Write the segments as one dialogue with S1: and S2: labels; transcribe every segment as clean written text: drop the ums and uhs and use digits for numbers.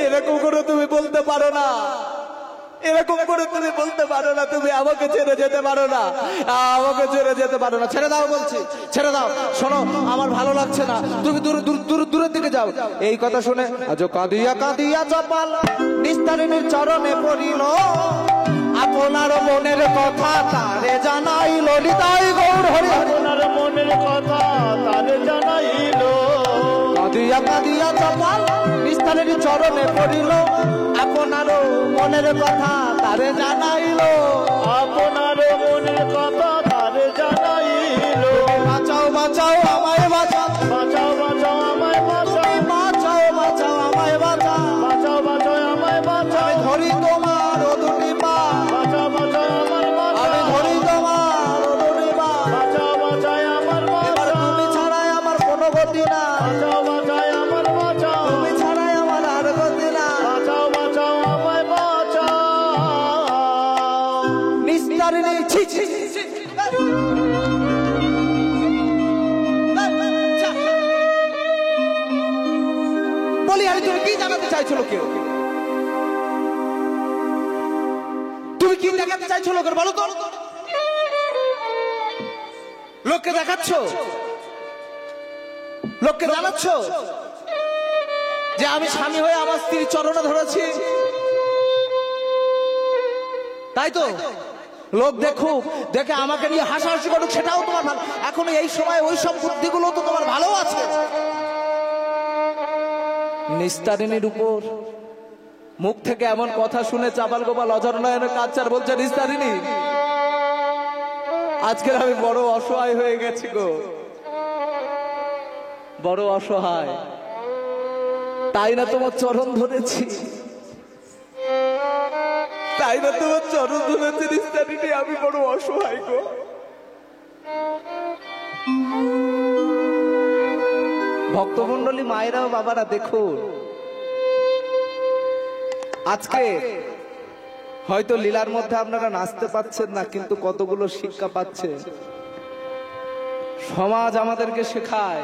S1: এরকম করে তুমি বলতে পারো না, এরকম করে তুমি বলতে পারো না, তুমি আমাকে ছেড়ে যেতে পারো না, আমাকে ছেড়ে যেতে পারো না। ছেড়ে দাও বলছি, ছেড়ে দাও। শোনো, আমার ভালো লাগছে না, তুমি দূরের দিকে যাও। এই কথা শুনে আজ কাঁদিয়া কাঁদিয়া চপাল নিস্তারিণীর চরণে পড়িল, আপনার মনের কথা তারে জানাইল। হৃদয় গৌর হরি,
S2: আপনার মনের কথা তারে জানাইল।
S1: কাঁদিয়া কাঁদিয়া চপাল নিস্তারিণীর চরণে পড়িল, আপনার মনের কথা তারে জানাইল।
S2: আপনার মনের কথা তারে জানাইল।
S1: বাঁচাও বাঁচাও আমায় বাঁচাও,
S2: বাঁচাও বাঁচাও আমায় বাঁচাও,
S1: বাঁচাও বাঁচাও আমায় বাঁচাও,
S2: বাঁচাও বাঁচাও আমায় বাঁচাও।
S1: আমি ধরি তোমার ও দুটি পা,
S2: বাঁচাও বাঁচাও আমার
S1: আমি
S2: বাঁচাও,
S1: ধরি তোমার ও দুটি পা।
S2: বাঁচাও বাঁচাও আমার
S1: এবার
S2: বাঁচাও,
S1: তুমি ছাড়াই আমার কোনো গতি না,
S2: বাঁচাও বাঁচাও আমার বাঁচাও,
S1: তুমি ছাড়াই আমার আর গতি না।
S2: বাঁচাও বাঁচাও আমায় বাঁচাও।
S1: নিস্তারিণী ছি ছি ছি। বলি, আরে তুমি কি জানাতে চাইছো লোকে? তুমি কি দেখাতে চাইছো লোকের, বলো তো? লোককে দেখাচ্ছ, লোককে জানাচ্ছ যে আমি স্বামী হয়ে আমার স্ত্রীর চরণে ধরেছি, তাই তো? লোক দেখুক, দেখে আমাকে নিয়ে হাসাহাসি করুক, সেটাও তোমার ভালো। এখন এই সময় ওই সব বুদ্ধিগুলো তো তোমার ভালো আছে। নিস্তারিণীর উপর মুখ থেকে এমন কথা শুনে চাপাল গোপাল অজর নয়নের কাচ্চার বলছে, নিস্তারিণী, আজকের আমি বড় অসহায় হয়ে গেছি গো, বড় অসহায়, তাই না তোমার চরণ ধরেছি, তাই না তোমার চরণ ধরেছি নিস্তারিণী, আমি বড় অসহায় গো। ভক্তমন্ডলী, মায়েরা ও বাবারা, দেখুন, আজকে হয়তো লীলার মধ্যে আপনারা নাচতে পাচ্ছেন না, কিন্তু কতগুলো শিক্ষা পাচ্ছেন। সমাজ আমাদেরকে শেখায়,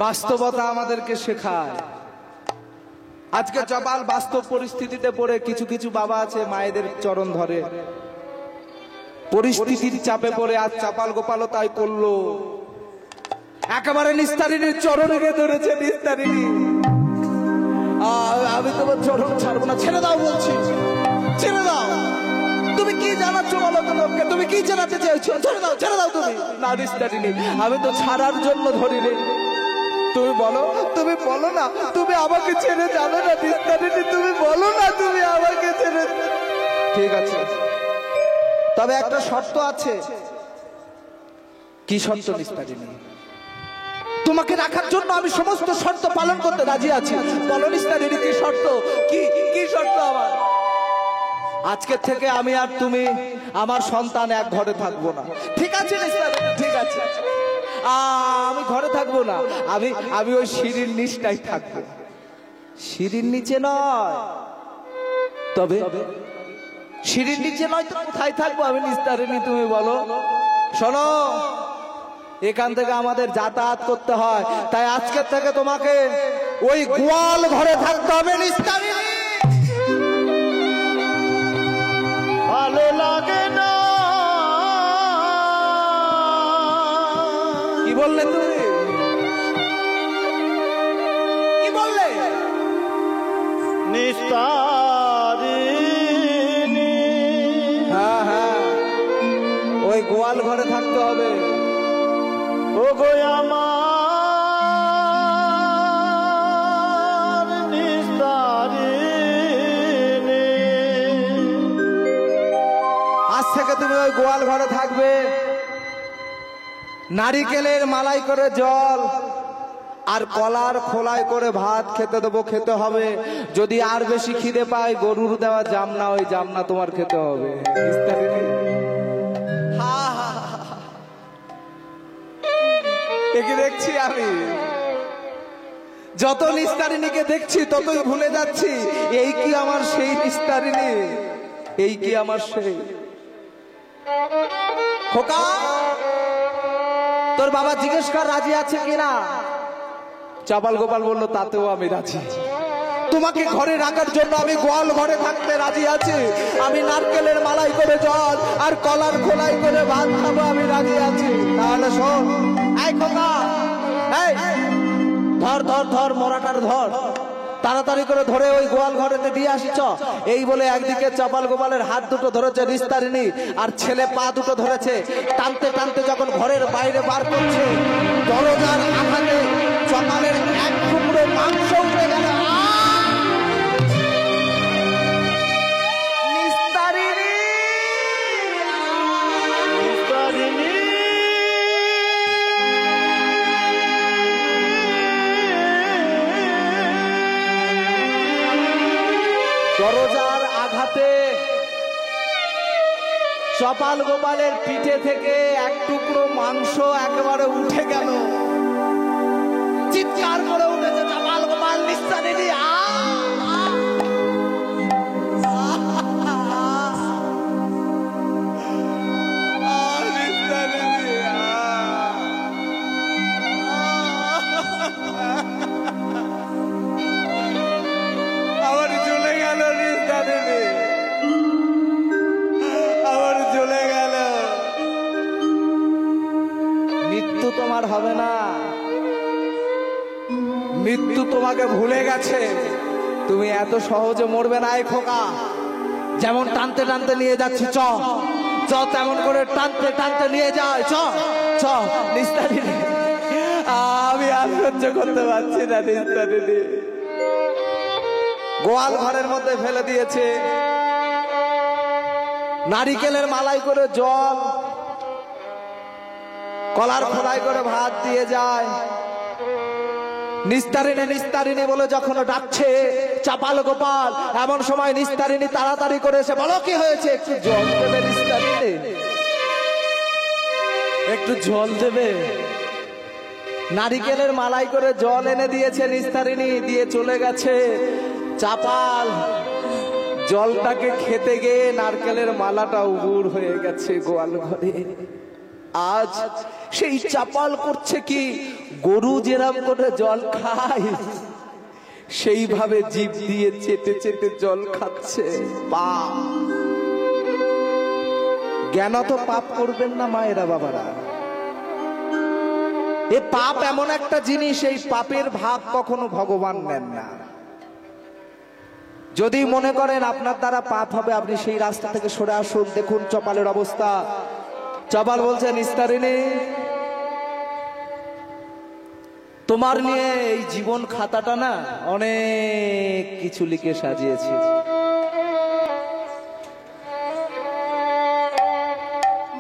S1: বাস্তবতা আমাদেরকে শেখায়। আজকে চপাল বাস্তব পরিস্থিতিতে পড়ে কিছু কিছু বাবা আছে মায়েদের চরণ ধরে, পরিস্থিতির চাপে পড়ে আজ চাপাল গোপালও তাই করলো, একেবারে নিস্তারিণীর চরণে ধরেছে। নিস্তারিণী, আমি তোমার চরণ ছাড়বো না, ছেড়ে দাও বলছি, ছেড়ে দাও। তুমি কি জানাচ্ছ বলো তো লোককে, তুমি কি জানাতে চাইছো? ছেড়ে দাও, ছেড়ে দাও। তুমি না নিস্তারিণী, আমি তো ছাড়ার জন্য ধরিনি। তুমি বলো, তুমি বলো না, তুমি আমাকে ছেড়ে যাবে না নিস্তারিণী, তুমি বলো না তুমি আমাকে ছেড়ে। ঠিক আছে, তবে একটা শর্ত আছে। কি শর্ত নিস্তারিণী? তোমাকে রাখার জন্য আমি সমস্ত শর্ত পালন করতে রাজি আছি। বলো নিস্তারিণী, কি শর্ত? কি শর্ত আমার? আজকের থেকে আমি আর তুমি, আমার সন্তান এক ঘরে থাকবো না। ঠিক আছে নিস্তারিণী, ঠিক আছে, আমি ঘরে থাকবো না, আমি ওই সিঁড়ির নিচটাই থাকবো। সিঁড়ির নিচে নয়, তবে সিঁড়ির নিচে নয় তো কোথায় থাকবো আমি নিস্তারিণী, তুমি বলো। শোনো, এখান থেকে আমাদের যাতায়াত করতে হয়, তাই আজকের থেকে তোমাকে ওই গোয়াল ঘরে থাকতে হবে নিস্তারিণী।
S2: ভালো লাগে না।
S1: কি বললে তুমি? কি বললে?
S2: নিস্তারিণী,
S1: হ্যাঁ হ্যাঁ, ওই গোয়াল ঘরে থাকতে হবে।
S2: ও গো আমার নিস্তারিণী।
S1: আজ থেকে তুমি ওই গোয়াল ঘরে থাকবে। নারিকেলের মালাই করে জল আর কলার খোলায় করে ভাত খেতে দেবো, খেতে হবে। যদি আর বেশি খিদে পায়, গরুর দেওয়া জামনা, ওই জামনা তোমার খেতে হবে। একে দেখছি আমি, যত নিস্তারিণীকে দেখছি ততই ভুলে যাচ্ছি, এই কি আমার সেই নিস্তারিণী, এই কি আমার সেই। খোকা, তোর বাবা জিজ্ঞেস কর রাজি আছে কিনা। চাপাল গোপাল বলল তাতেও আমি রাজি। তোমাকে ঘরে রাখার জন্য আমি গোয়াল ঘরে থাকতে রাজি আছি। আমি নারকেলের মালাই করে জল আর কলার খোলাই করে ভাত খাবো, আমি রাজি আছি। তাহলে শোন, এই খোকা, এই ধর ধর ধর মোড়াটার ধর, তাড়াতাড়ি করে ধরে ওই গোয়াল ঘরেতে দিয়ে আসিছ। এই বলে একদিকে চাপাল গোপালের হাত দুটো ধরেছে নিস্তারিণী, আর ছেলে পা দুটো ধরেছে। টানতে টানতে যখন ঘরের বাইরে বার করছে, দরজার আঘাতে চপালের এক টুকরো মাংস উঠে গেল। নিস্তারিণী,
S2: নিস্তারিণী,
S1: দরজার আঘাতে চপাল গোপালের পিঠে থেকে এক টুকরো মাংস একেবারে উঠে গেল। চিৎকার করে উঠেছে চপাল গোপাল, নিস্তারিণী আবার চলে গেল। নিস্তারিণী আবার চলে গেল। মৃত্যু তোমার হবে না, মৃত্যু তোমাকে ভুলে গেছে। তুমি এত সহজে মরবে না। এই খোকা, যেমন টানতে টানতে নিয়ে যাচ্ছি, চ চ, তেমন করে টানতে টানতে নিয়ে যায়, চ চ। নিস্তারিণী, আমি আর সহ্য করতে পারছি না। নিস্তারিণী গোয়াল ঘরের মধ্যে ফেলে দিয়েছে। নারিকেলের মালাই করে জল, কলার খোলাই করে ভাত দিয়ে যায়। নিস্তারিণী নিস্তারিণী বলে যখন ডাকছে চাপাল গোপাল, এমন সময় নিস্তারিণী তাড়াতাড়ি করে এসে, বলো কি হয়েছে? একটু জল দেবে নিস্তারিণী, একটু জল দেবে। নারিকেলের মালাই করে জল এনে দিয়েছে নিস্তারিণী, দিয়ে চলে গেছে। চাপাল জলটাকে খেতে গিয়ে নারকেলের মালাটা উবুড় হয়ে গেছে গোয়াল ঘরে। আজ সেই চাপাল করছে কি, গরু যেরকম করে জল খায় সেইভাবে জিভ দিয়ে চেটে চেটে জল খাচ্ছে। পাপ, জ্ঞান তো পাপ করবেন না মায়েরা বাবারা। এ পাপ এমন একটা জিনিস, এই পাপের ভাগ কখনো ভগবান নেন না। যদি মনে করেন আপনার দ্বারা পাপ হবে, আপনি সেই রাস্তা থেকে সরে আসুন। দেখুন চপালের অবস্থা। চপাল বলছে, নিস্তারিণী, তোমার নিয়ে এই জীবন খাতাটা না অনেক কিছু লিখে সাজিয়েছি।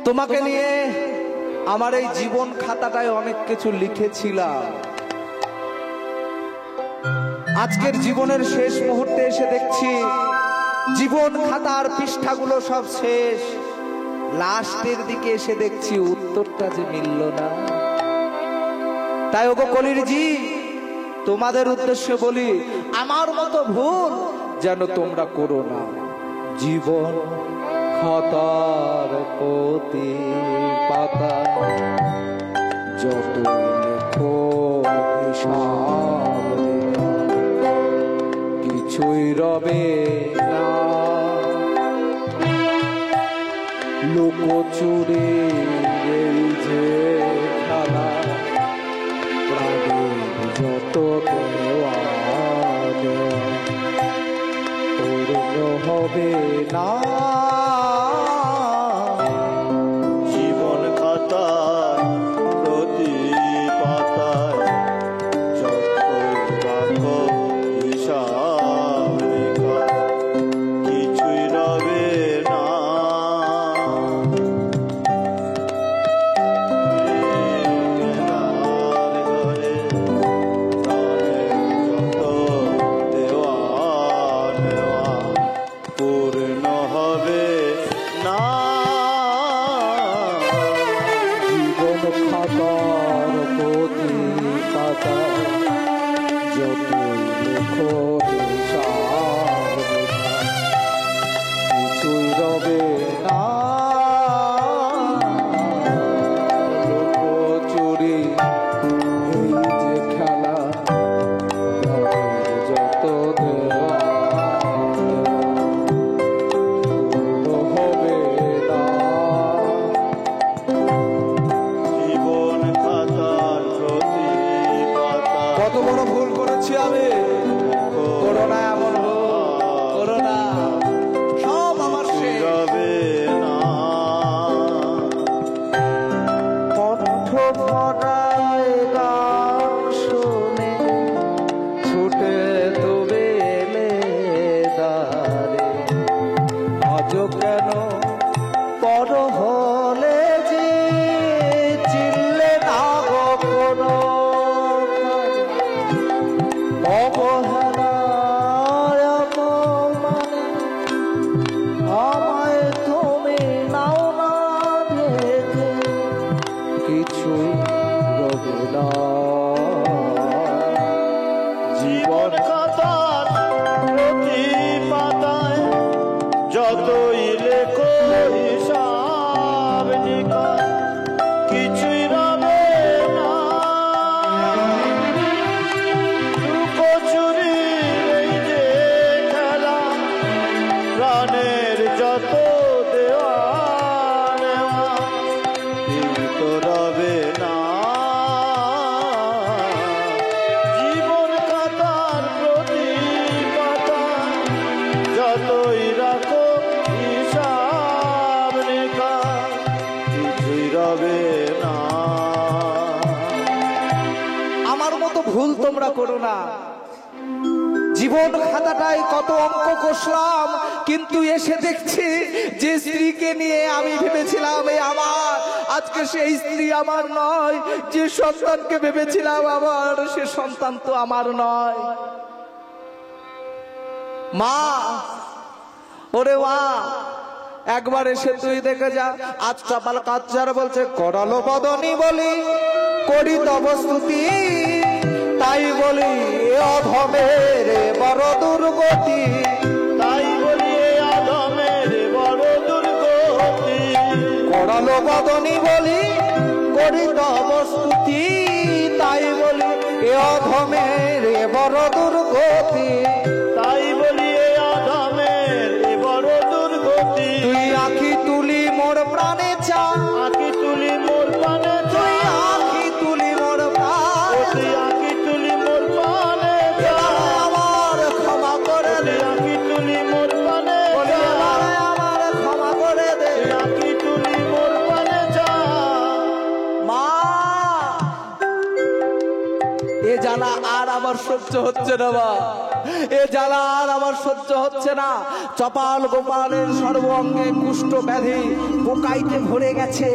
S1: তোমাকে নিয়ে আমার এই জীবন খাতাটায় অনেক কিছু লিখেছিলাম। আজকের জীবনের শেষ মুহূর্তে এসে দেখছি জীবন খাতার পৃষ্ঠাগুলো সব শেষ। লাস্টের দিকে এসে দেখছি উত্তরটা যে মিলল না। তাই ওগো কলির জি, তোমাদের উদ্দেশ্যে বলি, আমার মতো ভুল যেন তোমরা করো না। জীবন খাতার প্রতি পাতা যত লেখো হিসাব কিছুই রবে না। লুকোচুরি এই যে খেলা, প্রাণীর যত দেওয়া পূর্ণ হবে না।
S2: জীবন খাতার প্রতি পাতায় যত রাখো হিসাব লেখা কিছুই রবে না। ঘরে যত দেওয়া নেওয়া পূর্ণ হবে না।
S1: জীবন খাতার প্রতি পাতা যত লেখো হিসাব কিছুই রবে না। লুকোচুরি এই যে খেলা, বলছি আমি, করোনা এমন করোনা সব আমার শেষ।
S2: রবে না
S1: কণ্ঠ ভরায় গান শুনে ছুটে তবে এলে দ্বারে, আজ কেন পর হলে যে চিনলে না গো কোনো অবহেলায় অপমানে আমায় তুমি নাও না দেখে কিছুই রবে না।
S2: জীবন খাতার প্রতি পাতায় যতই লেখো হিসাব নিকাশ কিছুই রবে না। লুকোচুরি এই যে খেলা, প্রাণের যত দেওয়া নেওয়া কিন্তু রবে না। জীবন খাতার প্রতি পাতা যতই রাখো হিসাব নিকাশ কিছুই রবে না।
S1: আমার মতো ভুল তোমরা করো না। জীবন খাতাটায় কত অঙ্ক কষলাম, কিন্তু এসে দেখছি যে স্ত্রীকে নিয়ে আমি ভেবেছিলাম এই আমার, আজকে সেই স্ত্রী আমার নয়। যে সন্তানকে ভেবেছিলাম আমার, সে সন্তান তো আমার নয়। মা, ওরে মা, একবার এসে তুই দেখে যা। আজ চাপাল কাচ্চার বলছে করালো বদনি বলি করি তব স্তুতি, তাই বলি এ অধমের বড় দুর্গতি।
S2: তাই বলি এ আদমের বড় দুর্গতি।
S1: করালো বদনি বলি করি তব স্তুতি, তাই বলি এ অধমের বড় দুর্গতি।
S2: তাই বলি এ আদমের বড় দুর্গতি।
S1: তুই আঁখি তুলি মোর প্রাণে চা,
S2: আঁকি তুলি মোর পানে
S1: তুই আঁখি তুলি মোর প্রাণে,
S2: তুই আঁকি তুলি মোর পানে
S1: আমার ক্ষমা করে দে,
S2: আঁকি তুলি মোর পানে
S1: আমার ক্ষমা করে দে।
S2: আঁকি তুলি মোর পানে যা।
S1: মা, এ জ্বালা আর আমার সহ্য হচ্ছে না মা, এ জ্বালা আর আমার সহ্য হচ্ছে না। চপাল গোপালের সর্বাঙ্গে কুষ্ঠ ব্যাধি পোকাইতে ভরে গেছে।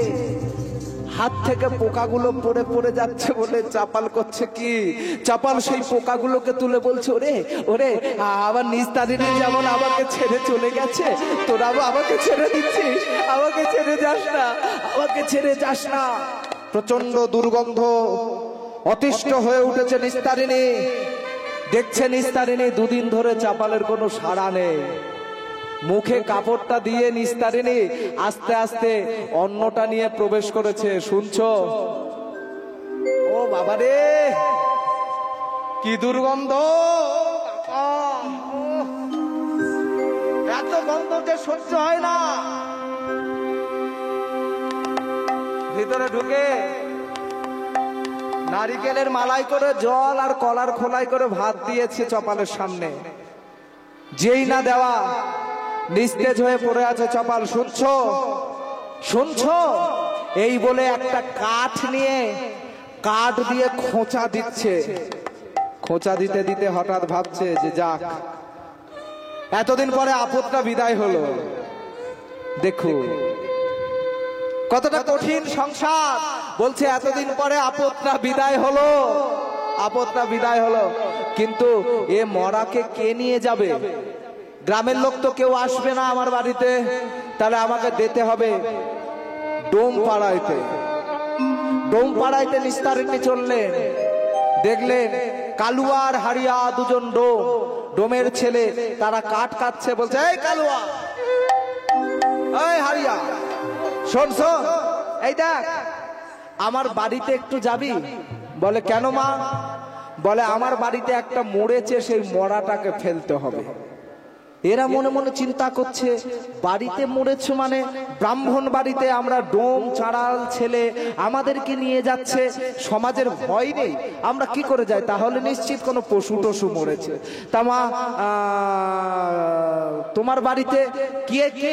S1: হাত থেকে পোকাগুলো পড়ে পড়ে যাচ্ছে বলে চাপাল করছে কি, চাপাল সেই পোকাগুলোকে তুলে বলছে ওরে ওরে আবার নিস্তারিণী যেমন আমাকে ছেড়ে চলে গেছে, তোরা আমাকে ছেড়ে দিচ্ছিস, আমাকে ছেড়ে যাস না, আমাকে ছেড়ে যাস না। প্রচন্ড দুর্গন্ধ, অতিষ্ঠ হয়ে উঠেছে নিস্তারিণী। দেখছে নিস্তারিণী দুদিন ধরে চাপালের কোনো সাড়া নেই। মুখে কাপড়টা দিয়ে নিস্তারিণী আস্তে আস্তে অন্নটা নিয়ে প্রবেশ করেছে। শুনছো? ও বাবা রে, কি দুর্গন্ধ! এত গন্ধ যে সহ্য হয় না। ভিতরে ঢুকে নারিকেলের মালাই করে জল আর কলার খোলাই করে ভাত দিয়েছে চপালের সামনে। যেই না দেওয়া নিস্তেজ হয়ে পড়ে আছে চপাল। শুনছো? শুনছো? এই বলে একটা কাঠ নিয়ে কাঠ দিয়ে খোঁচা দিচ্ছে। খোঁচা দিতে দিতে হঠাৎ ভাবছে যে যাক, এতদিন পরে আপদটা বিদায় হলো। দেখো কতটা কঠিন সংসার। বলছে এতদিন পরে আপদটা বিদায় হলো, আপদটা বিদায় হলো। কিন্তু এ মরাকে কে নিয়ে যাবে? গ্রামের লোক তো কেউ আসবে না আমার বাড়িতে, তাহলে আমাকে যেতে হবে ডোম পাড়াইতে। ডোম পাড়াইতে নিস্তারিণী চললেন। দেখলেন কালুয়া আর হারিয়া দুজন ডোম, ডোমের ছেলে, তারা কাঠ কাটছে। বলছে এই কালুয়া, এই হারিয়া, শোন শোন, এই দেখ আমার বাড়িতে একটু যাবি? বলে কেন মা? বলে আমার বাড়িতে একটা মরেছে, সেই মরাটাকে ফেলতে হবে। এরা মনে মনে চিন্তা করছে বাড়িতে মরেছে মানে ব্রাহ্মণ বাড়িতে আমরা ডোম চাড়াল ছেলে আমাদেরকে নিয়ে যাচ্ছে, সমাজের ভয় নেই, আমরা কি করে যাই, তাহলে নিশ্চিত কোনো পশু টশু মরেছে। তা মা তোমার বাড়িতে কে কে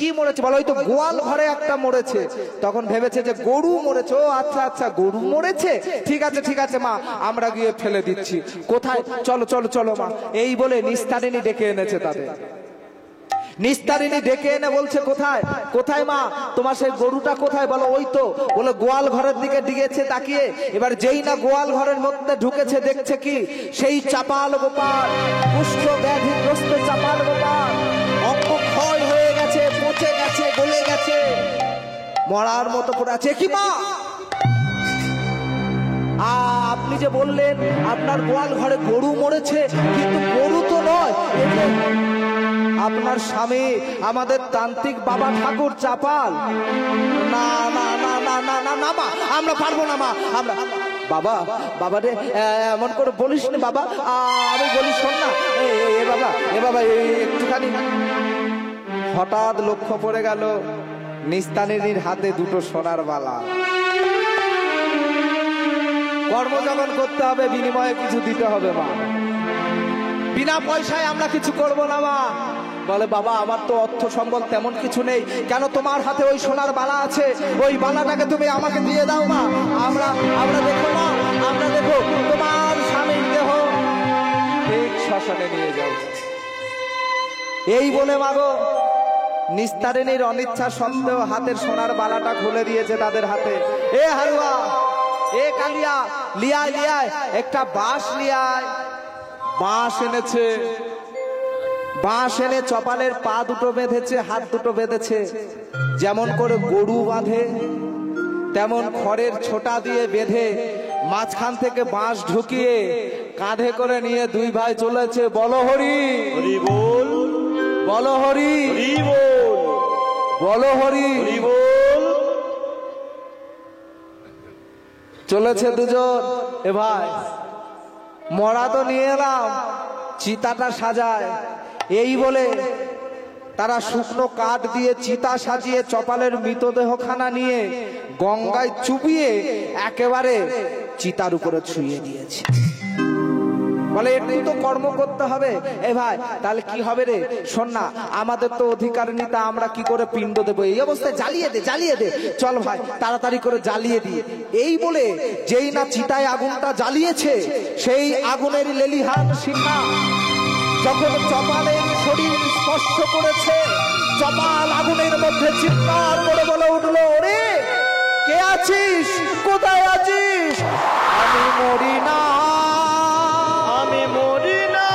S1: কি মরেছে বলো? ওই তো গোয়াল ঘরে একটা মরেছে। তখন ভেবেছে যে গরু মরেছে। ও আচ্ছা আচ্ছা, গরু মরেছে, ঠিক আছে ঠিক আছে মা, আমরা গিয়ে ফেলে দিচ্ছি। কোথায়? চলো চলো চলো মা। এই বলে নিস্তারিণী ডেকে এনেছে তাদের। নিস্তারিণী ডেকে এনে বলছে কোথায় কোথায় মা তোমার সেই গরুটা কোথায়? বলো ওই তো। বলে গোয়াল ঘরের দিকে দিয়েছে তাকিয়ে। এবার যেই না গোয়াল ঘরের মধ্যে ঢুকেছে দেখছে কি সেই চাপাল গোপাল, কুষ্ঠ ব্যাধিগ্রস্ত চাপাল গোপাল, অঙ্গ ক্ষয় হয়ে গেছে, পচে গেছে, গলে গেছে, মরার মতো পড়ে আছে। কি মা আপনি যে বললেন আপনার গোয়াল ঘরে গরু মরেছে, কিন্তু গরু তো নয়, আপনার স্বামী আমাদের তান্ত্রিক বাবা ঠাকুর চাপাল। না না না না না না না মা, আমরা পারবো না মা, আমরা বাবা বাবা রে এমন করে বলিস না বাবা, আমি বলি শোন না এ বাবা একটুখানি। হঠাৎ লক্ষ্য পড়ে গেল নিস্তারিণীর হাতে দুটো সোনার বালা। কর্ম যখন করতে হবে বিনিময়ে কিছু দিতে হবে মা, বিনা পয়সায় আমরা কিছু করব না মা। বলে বাবা আমার তো অর্থ সম্বল তেমন কিছু নেই, কেন তোমার হাতে ওই সোনার বালা আছে, ওই বালাটাকে তুমি আমাকে দিয়ে দাও মা। আমরা দেখো মা, আমরা দেখো তোমার স্বামীর দেহ ঠিক শ্মশানে নিয়ে যাও। এই বলে মাগো নিস্তারিণীর অনিচ্ছা সত্ত্বেও হাতের সোনার বালাটা খুলে দিয়েছে তাদের হাতে। এ হালুয়া, এ কালিয়া, লিয়ায় লিয়ায় একটা বাঁশ লিয়ায়। বাঁশ এনেছে, বাঁশ এনে চপালের পা দুটো বেঁধেছে, হাত দুটো বেঁধেছে, যেমন করে গরু বাঁধে তেমন খড়ের ছোটা দিয়ে বেঁধে মাঝখান থেকে বাঁশ ঢুকিয়ে কাঁধে করে নিয়ে দুই ভাই চলেছে। বলো হরি
S2: হরি বল,
S1: বলো হরি
S2: হরি বল,
S1: বলো হরি
S2: হরি বল।
S1: চলেছে দুজন। এ ভাই মরা তো নিয়ে এলাম, চিতাটা সাজায়। এই বলে তারা শুকনো কাঠ দিয়ে চিতা সাজিয়ে চপালের মৃতদেহখানা নিয়ে গঙ্গায় চুবিয়ে একেবারে চিতার উপরে ছুঁয়ে দিয়েছে। বলে একটু তো কর্ম করতে হবে। এ ভাই তাহলে কি হবে রে? শোন না, আমাদের তো অধিকার নিতে, আমরা কি করে পিণ্ড দেবো? এই অবস্থায় জ্বালিয়ে দে, জ্বালিয়ে দে, চল ভাই তাড়াতাড়ি করে জ্বালিয়ে দিই। এই বলে যেই না চিতায় আগুনটা জ্বালিয়েছে, সেই আগুনের লেলিহান শিখা যখন চপালের শরীর স্পর্শ করেছে, চপাল আগুনের মধ্যে চিৎকার করে বলে উঠলো, ওরে কে আছিস, কোথায় আছিস? আমি মরি না,
S2: আমি মরি না,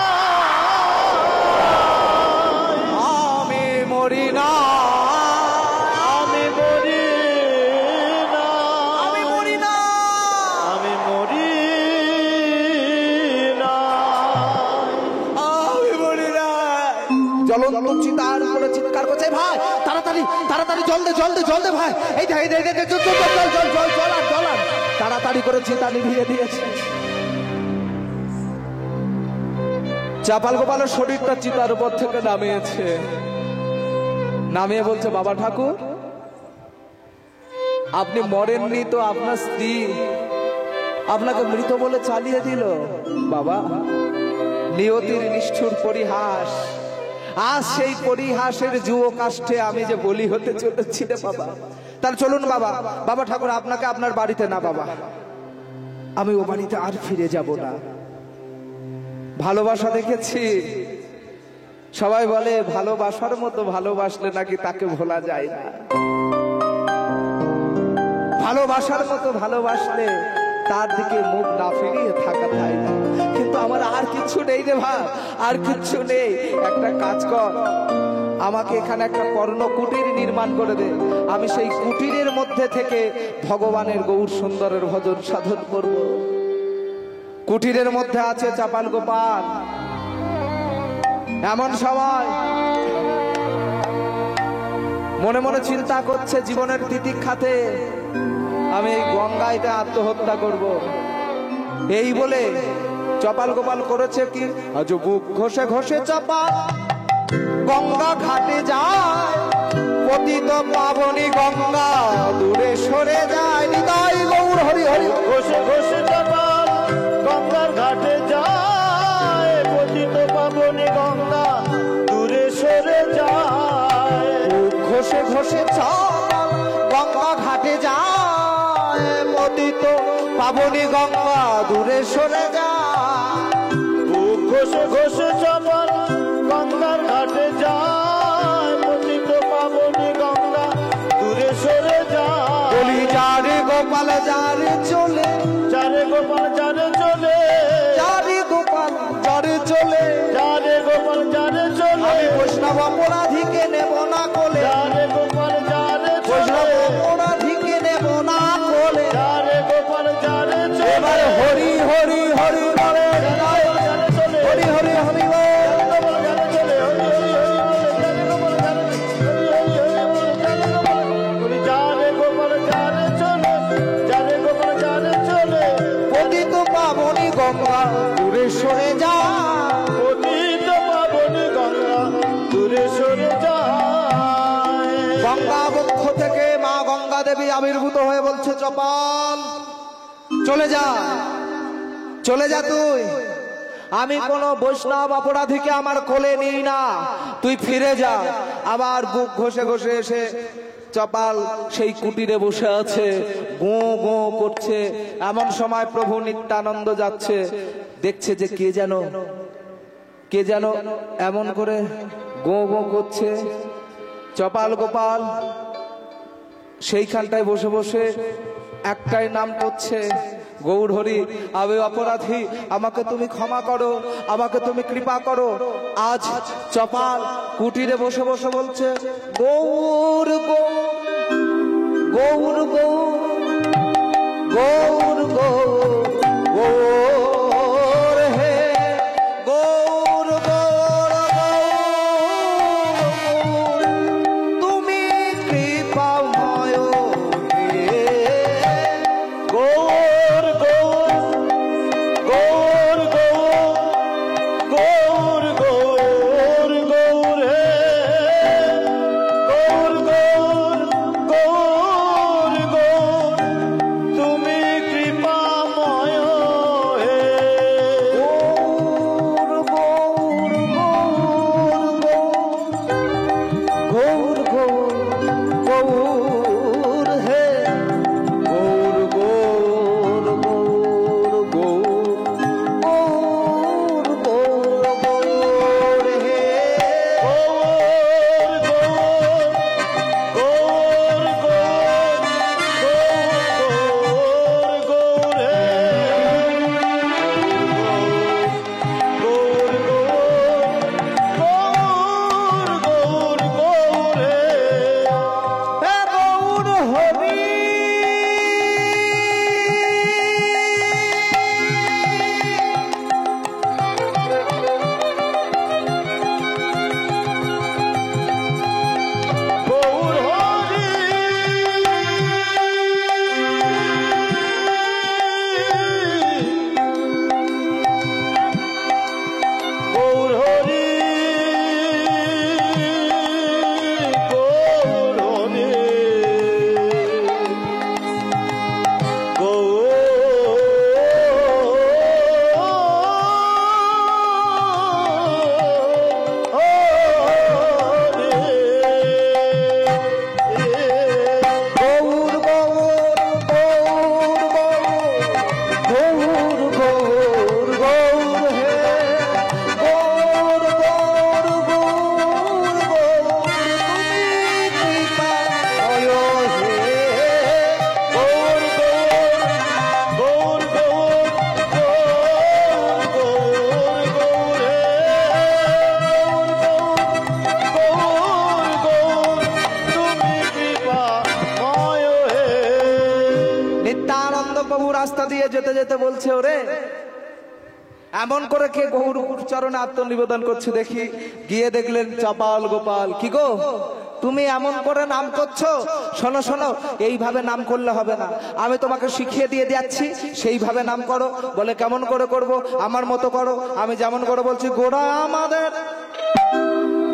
S1: আমি মরি না,
S2: আমি মরি না,
S1: আমি মরি না,
S2: আমি মরি না,
S1: আমি মরি না। জ্বলন্ত চিতার উপরে চিৎকার করছে, ভাই তাড়াতাড়ি তাড়াতাড়ি জল দে, জল দে, জল দে ভাই, এই দেখ জল জল জল জল জল আর জল আর। তাড়াতাড়ি করে চিতা নিভিয়ে দিয়েছে। চাপাল গোপালের শরীরটা চিতার উপর থেকে নামিয়েছে, নামিয়ে বলছে, বাবা ঠাকুর আপনি মরেননি তো, আপনার স্ত্রী আপনাকে মৃত বলে চালিয়ে দিল। বাবা নিয়তির নিষ্ঠুর পরিহাস, আজ সেই পরিহাসের যুব কাষ্ঠে আমি যে বলি হতে চলেছি রে বাবা। তাহলে চলুন বাবা, বাবা ঠাকুর আপনাকে আপনার বাড়িতে না বাবা, আমি ও বাড়িতে আর ফিরে যাব না। ভালোবাসা দেখেছি, সবাই বলে ভালোবাসার মতো ভালোবাসলে নাকি তাকে ভোলা যায় না। ভালোবাসার মতো ভালোবাসলে তার দিকে মুখ না ফিরিয়ে থাকা যায় না। কিন্তু আমার আর কিছু নেই রে ভাই, আর কিছু নেই। একটা কাজ কর, আমাকে এখানে একটা কর্ণ কুটির নির্মাণ করে দে, আমি সেই কুটিরের মধ্যে থেকে ভগবানের গৌর সুন্দরের ভজন সাধন করব। কুটিরের মধ্যে আছে চাপাল গোপাল। এমন সবাই মনে মনে চিন্তা করছে জীবনের তিতিক্ষাতে আমি এই গঙ্গাইতে আত্মহত্যা করব। এই বলে চপাল গোপাল করেছে কি, আজ বুক ঘষে ঘষে চাপাল গঙ্গা ঘাটে যায়, পতিত পাবনী গঙ্গা দূরে সরে যায়। হৃদয় গৌর হরি হরি।
S2: ঘষে ঘষে চপাল গঙ্গার ঘাটে যায়, পতিত পাবনী গঙ্গা দূরে সরে যায়।
S1: ঘষে ঘষে চপাল গঙ্গা ঘাটে যায়, পতিত পাবনী গঙ্গা দূরে সরে যায়।
S2: ঘষে ঘষে চপাল গঙ্গার ঘাটে যায়, পতিত পাবনী গঙ্গা দূরে সরে যায়।
S1: বলি যারে গোপাল যারে চলে,
S2: যারে গোপাল যারে চলে,
S1: যারে গোপাল যারে চলে,
S2: যারে গোপাল যারে চলে,
S1: আমি বৈষ্ণব অপরাধীকে নেব না কোলে,
S2: যারে গোপাল যারে
S1: বৈষ্ণব
S2: চলে,
S1: অপরাধীকে নেব না কোলে।
S2: যারে গোপাল যারে
S1: এবার
S2: চলে,
S1: হরি হরি হরি বলে,
S2: যারে চলে,
S1: হরি হরি হরি বলে।
S2: গোপাল যারে চলে, হরি হরি হরি বলে, যারে গোপাল যারে, হরি হরি হরি বলে, যারে গোপাল, বলি যারে গোপাল যারে চলে, যারে গোপাল যারে চলে,
S1: পতিত পাবনী গঙ্গা দূরে সরে যায়।
S2: পতিত পাবনী গঙ্গা দূরে সরে যায়।
S1: গঙ্গা বক্ষ থেকে মা গঙ্গা দেবী আবির্ভূত হয়ে বলছে, চপাল চলে যা, চলে যা তুই। আমি কোন বৈষ্ণব অপরাধীকে আমার কোলে নিই না, তুই ফিরে যা। আবার বুক ঘষে ঘষে এসে চপাল সেই কুটিরে বসে আছে, গো গো করছে। এমন সময় প্রভু নিত্যানন্দ যাচ্ছে, দেখছে যে কে যেন এমন করে গো গো করছে। চপাল গোপাল সেইখানটায় বসে বসে একটাই নাম করছে, গৌর হরি। আমি অপরাধী, আমাকে তুমি ক্ষমা করো, আমাকে তুমি কৃপা করো। আজ চপাল কুটিরে বসে বসে বলছে, গৌর গৌর গৌর গৌর গৌর হে গৌর গৌর গৌর, তুমি কৃপাময় হে।
S2: গৌর গৌর গৌর গৌর গৌর গৌর হে, গৌর গৌর গৌর গৌর, তুমি কৃপাময় হে।
S1: গৌর গৌর গৌর গৌর গৌর হে গৌর গৌর গৌর গৌর গৌর গৌর হে।
S2: গৌর গৌর গৌর গৌর গৌর হে, গৌর গৌর গৌর গৌর হে।
S1: হে গৌর হরি।
S2: গৌর হরি, গৌর হরি, গৌর হরি,
S1: গৌর গৌর গৌর গৌর গৌর গৌর হে গৌর গৌর গৌর গৌর, তুমি কৃপাময় হে।
S2: গৌর গৌর গৌর গৌর গৌর গৌর হে, গৌর গৌর তুমি কৃপাময় হে।
S1: নিত্যানন্দ প্রভু রাস্তা দিয়ে যেতে যেতে বলছে, ওরে এমন করে কে গৌর চরণে আত্মনিবেদন করছে দেখি। গিয়ে দেখলেন চপাল গোপাল। কি গো, তুমি এমন করে নাম করছো? শোনো শোনো, এইভাবে নাম করলে হবে না, আমি তোমাকে শিখিয়ে দিয়ে যাচ্ছি, সেইভাবে নাম করো। বলে কেমন করে করব? আমার মতো করো, আমি যেমন করে বলছি। গোড়া আমাদের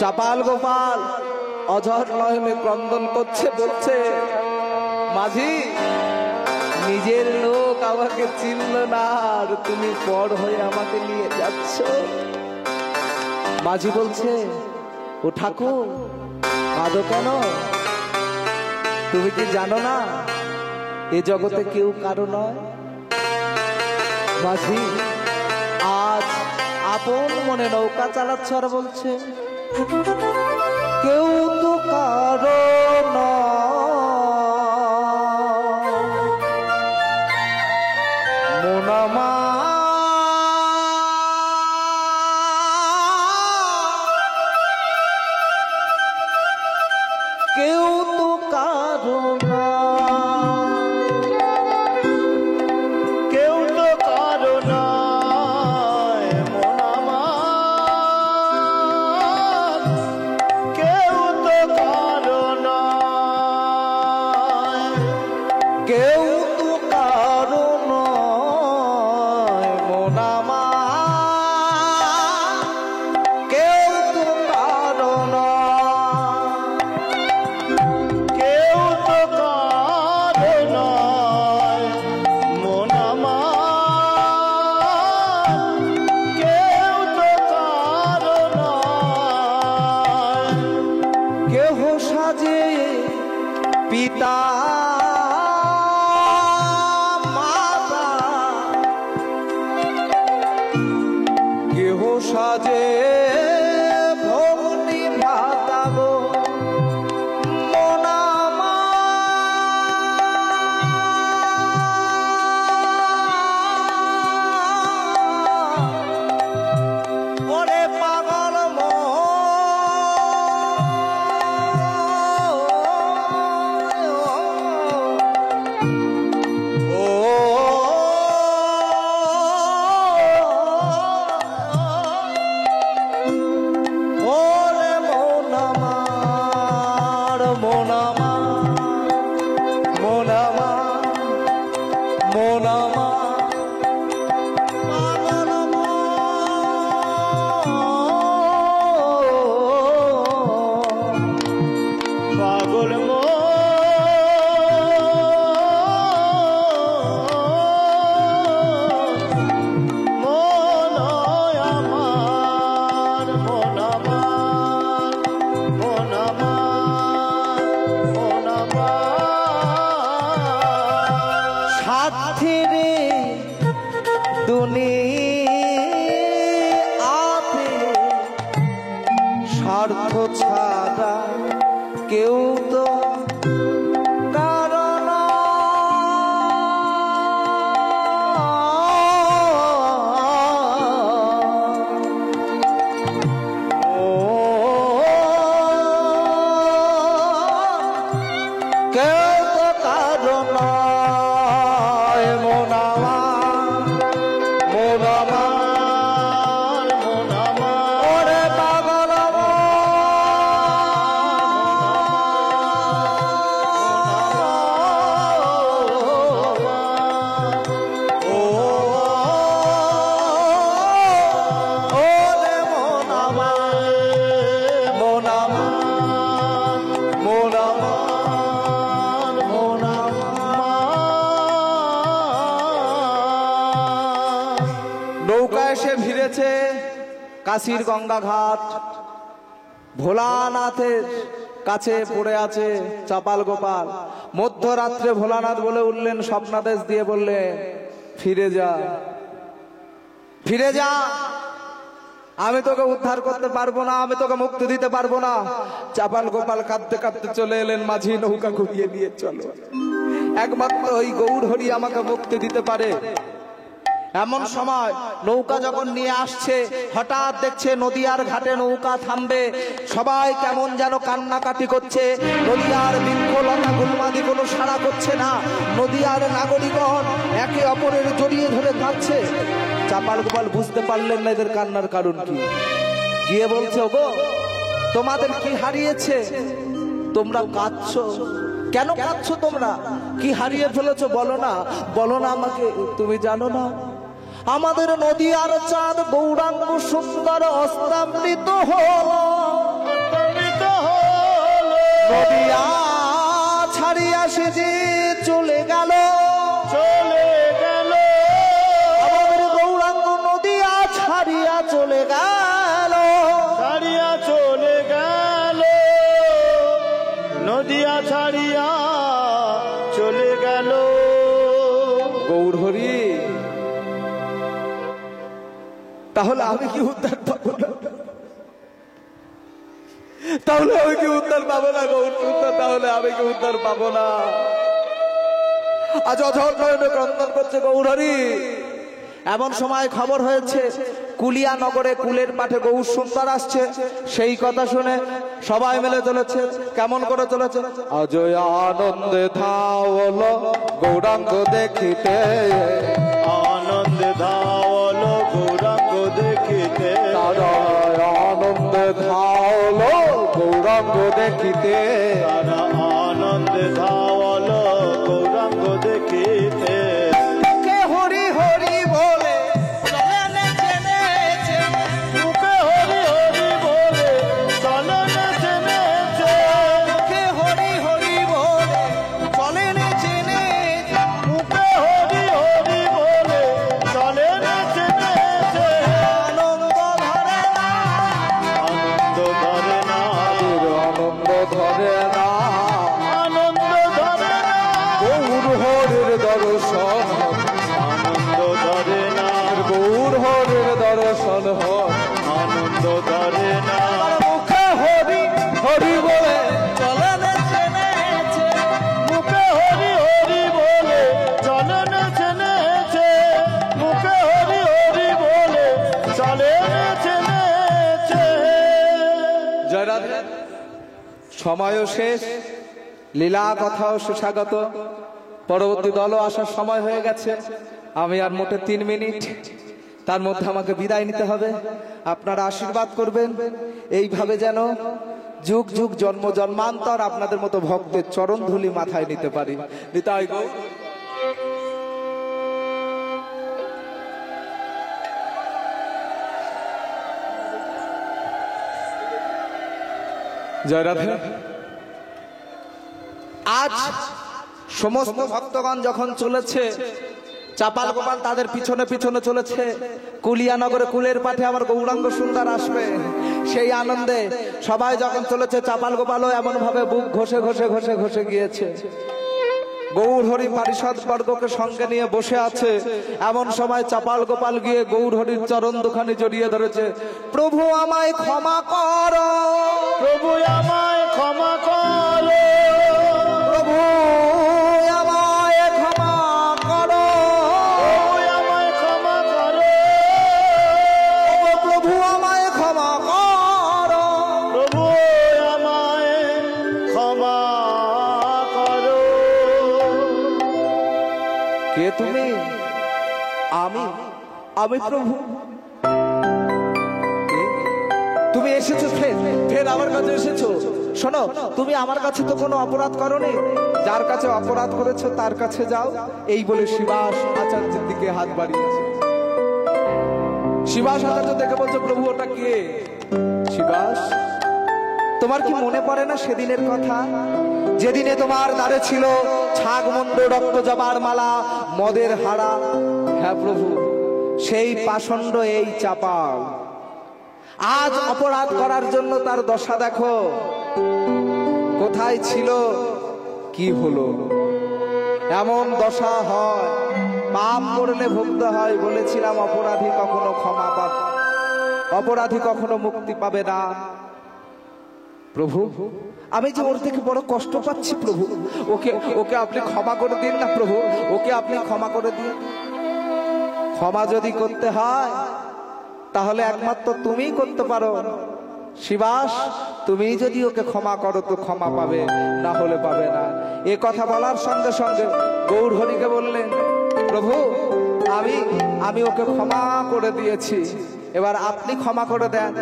S1: চাপাল গোপাল অঝর নয়নে ক্রন্দন করছে, বলছে মাঝি নিজের লোক আমাকে চিনল না, আর তুমি পর হয়ে আমাকে নিয়ে যাচ্ছ। মাঝি বলছে ও ঠাকুর কাঁদো কেন? তুমি কি জানো না এ জগতে কেউ কারো নয়? মাঝি আজ আপন মনে নৌকা চালাচ্ছ আর বলছে কেউ তো কারো নয়, মোনামা কেউ তো কারো নয়,
S2: কেউ তো কারো নয় মন আমার, কেউ তো কারো নয়,
S1: কেউ তো কারো নয়, মোনামা কেউ তো কারো নয়,
S2: কেউ তো কারো নয় মন আমার, কেউ তো কারো নয়।
S1: কেহ সাজে পিতা মাতা, কেহ সাজে ভগ্নী ভ্রাতা গো, মোনামা ওরে পাগল ওরে মোনামার মোনামা মোনামা মোনামা পাগল
S2: পাগল মন আমার, মন আমার, মন আমার, মন আমার।
S1: সাথীরে দুনিয়াতে স্বার্থ ছাড়া কেউ তো কারণ কেউ তো কারণ মোনামা মোনামা ওরে পাগল ওরে মোনামা মোনামা মোনামা নৌকা এসে ভিড়েছে কাশীর গঙ্গা ঘাট, ভোলানাথের কাছে পড়ে আছে চাপাল গোপাল। মধ্যরাত্রে ভোলানাথ বলে উঠলেন, স্বপ্নাদেশ দিয়ে বললেন ফিরে যা, ফিরে যা, আমি তোকে উদ্ধার করতে পারবো না, আমি তোকে মুক্তি দিতে পারবো না। চাপাল গোপাল কাঁদতে কাঁদতে চলে এলেন, মাঝি নৌকা ঘুরিয়ে নিয়ে চলো, একমাত্র ওই গৌর হরি আমাকে মুক্তি দিতে পারে। এমন সময় নৌকা যখন নিয়ে আসছে, হঠাৎ দেখছে নদীয়ার ঘাটে নৌকা থামবে, সবাই কেমন যেন কান্নাকাটি করছে। নদীয়ার বৃক্ষলতা গুলমাদি কোনো সাড়া করছে না, নদীয়ার নাগরিকগণ একে অপরের জড়িয়ে ধরে কাঁদছে। চাপাল গোপাল বুঝতে পারলেন না এদের কান্নার কারণ কি, গিয়ে বলছে ওগো তোমাদের কি হারিয়েছে, তোমরা কাঁদছো কেন? কাঁদছো তোমরা, কি হারিয়ে ফেলেছো বলো না, বলো না আমাকে। তুমি জানো না আমাদের নদী আর চাঁদ গৌরাঙ্গ সুন্দর অস্তামৃত হলো, নদিয়া ছাড়িয়া সে যে চলে গেল,
S2: চলে গেল,
S1: আমাদের গৌরাঙ্গ নদিয়া ছাড়িয়া চলে গেল,
S2: ছাড়িয়া চলে গেল, নদিয়া ছাড়িয়া চলে গেল।
S1: গৌর হরি, তাহলে আমি কি উদ্ধার পাবো না? তাহলে আমি কি উদ্ধার পাবো না? গৌর সুন্দর, তাহলে আমি কি উদ্ধার পাবো না? আজ অঝর নয়নে ক্রন্দন করছে গৌর হরি। এমন সময় খবর হয়েছে কুলিয়া নগরে কুলের মাঠে গৌর সুন্দর আসছে। সেই কথা শুনে সবাই মিলে চলেছে। কেমন করে চলেছে? অজয় আনন্দে ধাওল গৌরাঙ্গ দেখিতে,
S2: আনন্দে ধাওল গৌরাঙ্গ দেখিতে,
S1: তারা আনন্দে ধাওল গৌরাঙ্গ দেখিতে,
S2: তারা আনন্দে ধাওল গৌরাঙ্গ দেখিতে।
S1: মুখে হরি হরি বলে চলেন চেনেছে,
S2: মুখে হরি হরি বলে চলেন চেনেছে,
S1: মুখে হরি হরি বলে চলেন চেনেছে,
S2: মুখে হরি হরি বলে চলেন চেনেছে।
S1: আনন্দ ধরে না,
S2: আনন্দ ধরে না,
S1: আনন্দ ধরে না,
S2: আনন্দ ধরে না,
S1: গৌর হরির দর্শন,
S2: আনন্দ ধরে না,
S1: গৌর হরির দর্শন হয়।
S2: আনন্দ ধরে না।
S1: মুখে হরি হরি বলে চলেন চেনেছে,
S2: মুখে হরি হরি বলে চলেন চেনেছে, মুখে হরি হরি বলে চলেন চেনেছে।
S1: জয় রাধে। সময়ও শেষ, লীলা কথাও সুস্বাগত। পরবর্তী দলও আসার সময় হয়ে গেছে। আমি আর মোটে 3 মিনিট, তার মধ্যে আমাকে বিদায় নিতে হবে। আপনারা আশীর্বাদ করবেন এইভাবে যেন যুগ যুগ জন্ম জন্মান্তর আপনাদের মতো ভক্তের চরণ ধুলি মাথায় নিতে পারি। নিতাই গৌর। জয় রাধে। আজ সমস্ত ভক্তগণ যখন চলেছে, চাপাল গোপাল তাদের পিছনে পিছনে চলেছে। কুলিয়ানগরে কুলের পাঠে আমার গৌরাঙ্গ সুন্দর আসবে, সেই আনন্দে সবাই যখন চলেছে, চাপাল গোপালও এমন ভাবে বুক ঘষে ঘষে ঘষে ঘষে গিয়েছে। গৌর হরি পারিষদ বর্গকে সঙ্গে নিয়ে বসে আছে। এমন সময় চাপাল গোপাল গিয়ে গৌর হরির চরণ দুখানি জড়িয়ে ধরেছে। প্রভু আমায় ক্ষমা করো,
S2: প্রভু আমায় ক্ষমা করো,
S1: প্রভু আমায় ক্ষমা করো,
S2: প্রভু আমায় ক্ষমা করো,
S1: ও প্রভু আমায় ক্ষমা করো।
S2: প্রভু আমায় ক্ষমা করো।
S1: কে তুমি? আমি প্রভু। তুমি এসেছো ফের ফের আমার কাছে এসেছো। শোনো, তুমি আমার কাছে তো কোনো অপরাধ করোনি, যার কাছে অপরাধ করেছো তার কাছে যাও। এই বলে শিবাস আচার্যের দিকে হাত বাড়িয়েছে। শিবাস আচার্য দেখে বলছে, প্রভু ওটা কে? শিবাস, তোমার কি মনে পড়ে না সেদিনের কথা, যেদিনে তোমার দ্বারে ছিল ছাগ মন্দ রক্ত জবার মালা মদের হাড়া? হ্যাঁ প্রভু, সেই পাষণ্ড এই চাপাল আজ অপরাধ করার জন্য তার দশা দেখো। কোথায় ছিল, কি হলো? এমন দশা হয়, পাপ করলে ভুগতে হয়। বলেছিলাম অপরাধী কখনো ক্ষমা পাবে, অপরাধী কখনো মুক্তি পাবে না। প্রভু, আমি যে ওর থেকে বড় কষ্ট পাচ্ছি প্রভু, ওকে ওকে আপনি ক্ষমা করে দিন না প্রভু, ওকে আপনি ক্ষমা করে দিন। ক্ষমা যদি করতে হয় তাহলে একমাত্র তুমিই করতে পারো। শিবাস, তুমি যদি ওকে ক্ষমা করো তো ক্ষমা পাবে, না হলে পাবে না। এ কথা বলার সঙ্গে সঙ্গে গৌর হরিকে বললেন, প্রভু আমি ওকে ক্ষমা করে দিয়েছি, এবার আপনি ক্ষমা করে দেন।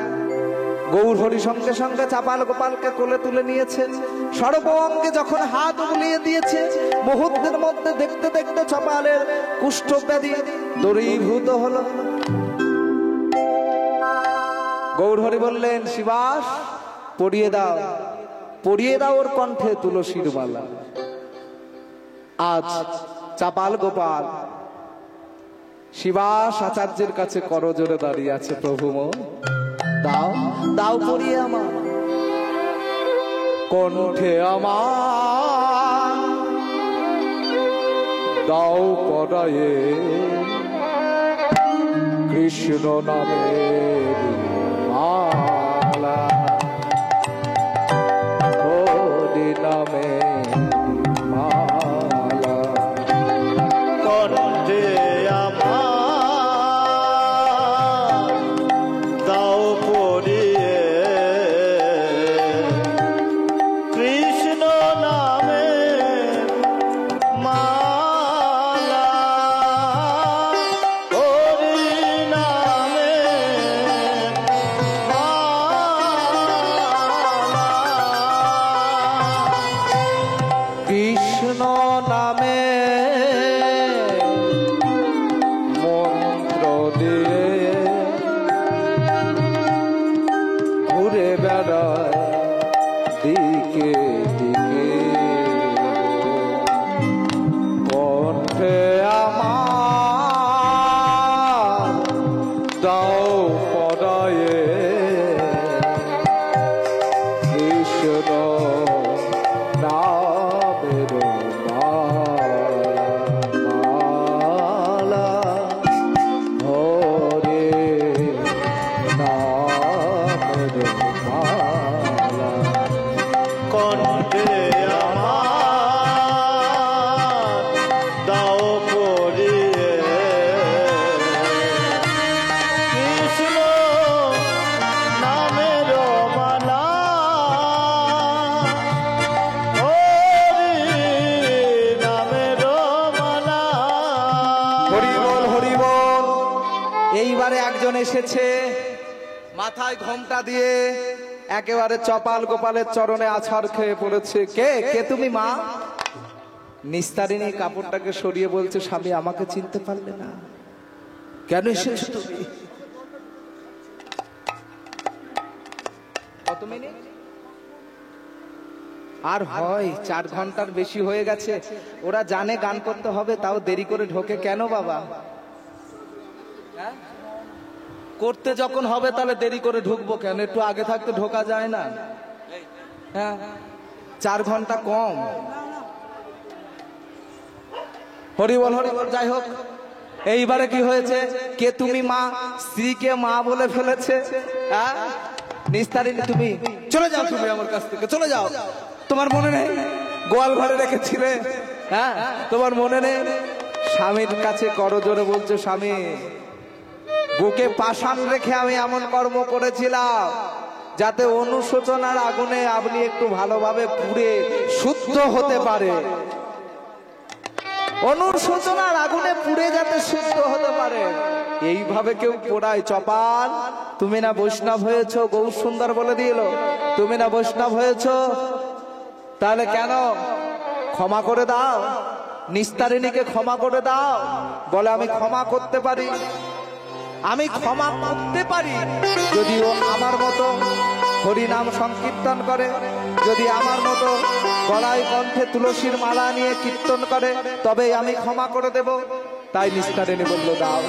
S1: গৌর হরি সঙ্গে সঙ্গে চাপাল গোপালকে কোলে তুলে নিয়েছেন। সর্বঙ্গে যখন হাত বুলিয়ে দিয়েছে, মুহূর্তের মধ্যে দেখতে দেখতে চাপালের কুষ্ঠ ব্যাধি দূরীভূত হলো। গৌর হরি বললেন, শিবাস পরিয়ে দাও। পরিয়ে দাও ওর কণ্ঠে তুলসীর মালা। আজ চাপাল গোপাল শিবাস আচার্যের কাছে করজোড়ে দাঁড়িয়ে আছে। প্রভু মো দাও দাও পরিয়ে আমার কণ্ঠে, আমার দাও পরায়ে কৃষ্ণ নামের মালা, হরি নামে মালা।
S2: কণ্ঠে আমার দাও পরিয়ে কৃষ্ণ নামে মালা, হরি নামে মালা।
S1: কৃষ্ণ নামে মন্ত্র দিয়ে ঘুরে বেড়ায় দিকে দিকে, কণ্ঠে আমার দাও পরায়ে কৃষ্ণ নামের মালা, হরে নামের মালা।
S2: কণ্ঠে আমার দাও পরিয়ে কৃষ্ণ নামের মালা, হরি নামের মালা।
S1: হরি বল হরি বল। এইবারে একজন এসেছে মাথায় ঘোমটা দিয়ে, একেবারে চপাল গোপালের চরণে আছাড় খেয়ে পড়েছে। কে কে তুমি মা? নিস্তারিণী কাপড়টাকে সরিয়ে বলছে, স্বামী আমাকে চিনতে পারলে না? কেন এসেছো তুমি? কত মিনিট আর হয়? 4 ঘন্টার বেশি হয়ে গেছে। ওরা জানে গান করতে হবে, তাও দেরি করে ঢোকে কেন বাবা? হ্যাঁ? করতে যখন হবে তাহলে দেরি করে ঢুকবো কেন? একটু আগে থাকতে ঢোকা যায় না? হ্যাঁ, 4 ঘন্টা কম। হরি বল হরি বল। যাই হোক, এইবারে কি হয়েছে? কে তুমি মা? স্ত্রীকে মা বলে ফেলেছে। হ্যাঁ, নিস্তারিণী তুমি চলে যাও, তুমি আমার কাছ থেকে চলে যাও। তোমার মনে নেই গোয়াল ঘরে রেখেছিলে? হ্যাঁ, তোমার মনে নেই? স্বামীর কাছে করজোড়ে বলছে, স্বামী বুকে পাষাণ রেখে আমি এমন কর্ম করেছিলাম যাতে অনুশোচনার আগুনে আপনি একটু ভালোভাবে পুড়ে শুদ্ধ হতে পারে। অনুশোচনার আগুনে পুড়ে যাতে শুদ্ধ হতে পারে, এইভাবে কেউ পোড়ায়? চপাল, তুমি না বৈষ্ণব হয়েছো? গৌর সুন্দর বলে দিল তুমি না বৈষ্ণব হয়েছো, তাহলে কেন? ক্ষমা করে দাও, নিস্তারিণীকে ক্ষমা করে দাও। বলে আমি ক্ষমা করতে পারি, আমি ক্ষমা করতে পারি যদি ও আমার মতো হরি নাম সংকীর্তন করে, যদি আমার মতো গলায় কণ্ঠে তুলসীর মালা নিয়ে কীর্তন করে, তবে আমি ক্ষমা করে দেব। তাই নিস্তারিণী বলল, দাও